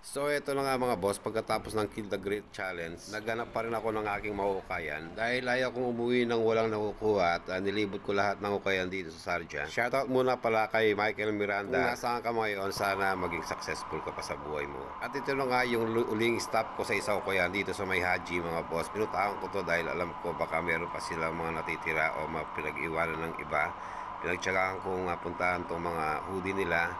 So ito na nga mga boss, pagkatapos ng Kill the Great Challenge, naghanap pa rin ako ng aking mahukayan dahil ayaw kong umuwi ng walang nakukuha at nilibot ko lahat ng hukayan dito sa Sarja. Shoutout muna pala kay Michael Miranda. Kung nasaan ka ngayon, sana maging successful ka pa sa buhay mo. At ito na nga yung uling stop ko sa isang hukayan dito sa May Haji mga boss. Pinutahan ko to dahil alam ko baka meron pa silang mga natitira o pinag-iwanan ng iba. Pinagtsagaan kong puntahan tong mga hoodie nila,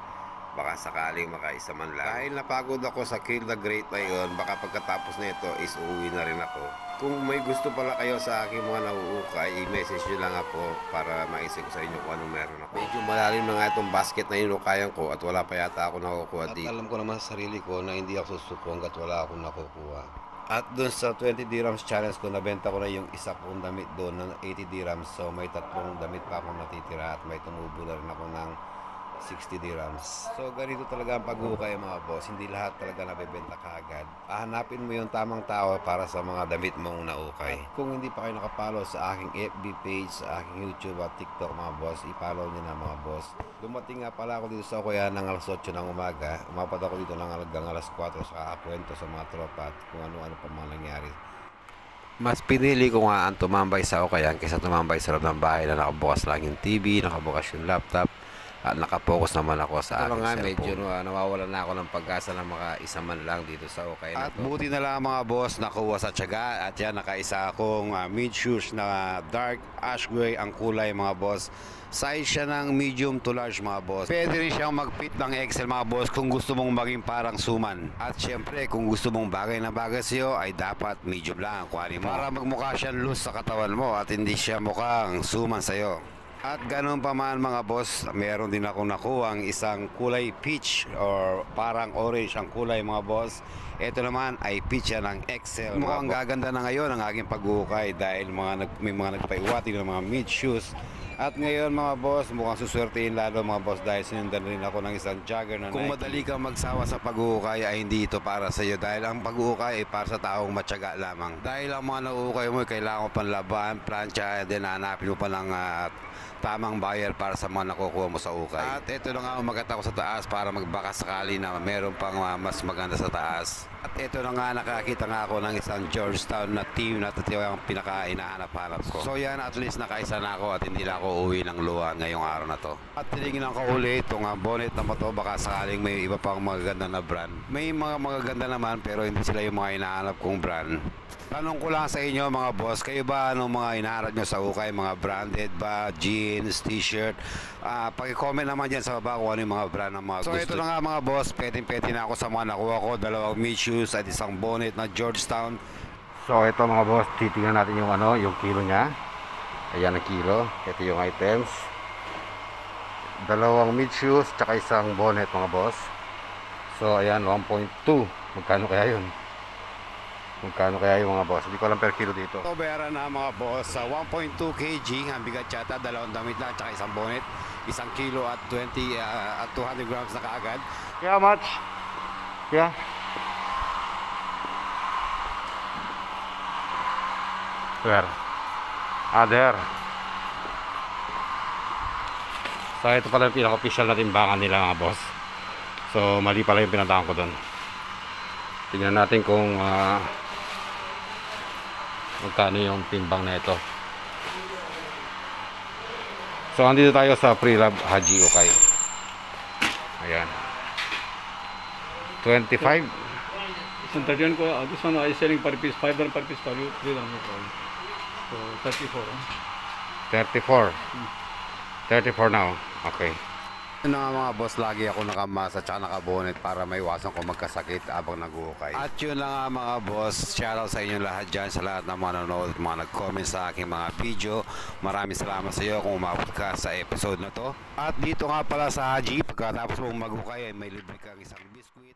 baka sakaling makaisa man lang. Dahil napagod ako sa Kill the Great na yun, baka pagkatapos nito is uuwi na rin ako. Kung may gusto pala kayo sa aking mga nauukay, i-message nyo lang ako para maisip ko sa inyo kung anong meron ako. Medyo malalim na nga itong basket na inukayan ko at wala pa yata ako nakukuha dito. At alam ko naman sa sarili ko na hindi ako susuko hanggat wala akong nakukuha. At dun sa 20 dirhams challenge ko, nabenta ko na yung isa kong damit doon ng 80 dirhams. So may tatlong damit pa akong natitira at may tumubo na rin ako ng 60 dirhams. So ganito talaga ang paghukay mga boss. Hindi lahat talaga nabebenta kaagad. Hanapin mo yung tamang tao para sa mga damit mong naukay. At kung hindi pa kayo nakapalo sa aking FB page, sa aking YouTube at TikTok mga boss, i-follow nyo na mga boss. Dumating nga pala ako dito sa kuya ng alas 8 ng umaga. Umapat ako dito ng hanggang alas 4 sa kakakwento sa mga tropa at kung ano-ano pa mga nangyari. Mas pinili ko nga ang tumambay sa ukayan kaysa tumambay sa loob ng bahay na nakabukas lang yung TV, nakabukas yung laptop at nakapokus naman ako sa aking cellphone. Medyo nawawalan na ako ng pag-asa na makaisa man lang dito sa ukay na to. At buti na lang mga boss, nakuha sa tiyaga at yan nakaisa akong mid shoes na dark ash gray ang kulay mga boss. Size siya ng medium to large mga boss. Pwede rin siyang mag-fit ng XL mga boss kung gusto mong maging parang suman. At syempre kung gusto mong bagay na bagay sa'yo ay dapat medium lang ang kuhanin mo. Para magmukha siyang loose sa katawan mo at hindi siya mukhang suman sa'yo. At ganun pa man mga boss, meron din ako nakuha ang isang kulay peach or parang orange ang kulay mga boss. Ito naman ay peach yan ng XL. Mukhang gaganda na ngayon ang aking paghuhukay dahil may mga nagpaiwati ng mga mid shoes. At ngayon mga boss, mukhang suswertein lalo mga boss dahil sinundan rin ako ng isang jogger na Kung Nike. Madali kang magsawa sa paghuhukay ay hindi ito para sa iyo dahil ang paghuhukay ay para sa taong matyaga lamang. Dahil ang mga nauukay mo ay kailangan mo panlaban, plancha, and then hanapin mo pa ng tamang buyer para sa mga nakukuha mo sa ukay. At ito na nga umagat ako sa taas para magbaka sakali na meron pang mas maganda sa taas. At ito na nga nakakita nga ako ng isang Georgetown na team na yung pinaka-inahanap-hanap ko. So yan, at least nakaisa na ako at hindi na ako uwi ng luwa ngayong araw na to. At tinignan ko ulit itong bonnet na to, baka sakaling may iba pang magaganda na brand. May mga magaganda naman pero hindi sila yung mga inahanap kong brand. Tanong ko lang sa inyo mga boss, kayo ba anong mga hinahanap nyo sa ukay? Mga branded ba, jeans, t-shirt? Pag-comment naman dyan sa baba kung ano yung mga brand ng mga gusto. So ito na nga mga boss, pwede na ako sa mga nakuha ko. Dalawang mid shoes at isang bonnet na Georgetown. So ito mga boss, titingnan natin yung yung kilo nya. Ayan ang kilo, ito yung items. Dalawang mid shoes, tsaka isang bonnet mga boss. So ayan, 1.2. Magkano kaya yun? Magkano kaya yung mga boss? Hindi ko alam per kilo dito. So, bayaran na mga boss sa 1.2 kg ang bigat yata, dalawang damit lang, tsaka isang bonnet, isang kilo at 200 grams na kaagad. How much? Yeah. Where? There. So ito pala yung pinaka-official na timbangan nila mga boss. So mali pala yung pinuntahan ko doon. Tingnan natin kung magkano yung timbang na ito. So andito tayo sa Pre-Love Haji Ukay. Ayan, 25. Isang 31 ko, this one is selling per piece, 5 per piece for you, 3 lang po. So 34. 34 now. Okay. Ano nga mga boss, lagi ako nakamasa at nakabonet para maiwasan ko magkasakit habang nag-uukay. At yun lang nga mga boss, shoutout sa inyo lahat dyan, sa lahat ng mga nanonood at mga nag-comment sa aking mga video. Maraming salamat sa iyo kung umabot ka sa episode na to. At dito nga pala sa Haji, pagkatapos mong mag-ukay ay may libre kang isang biskuit.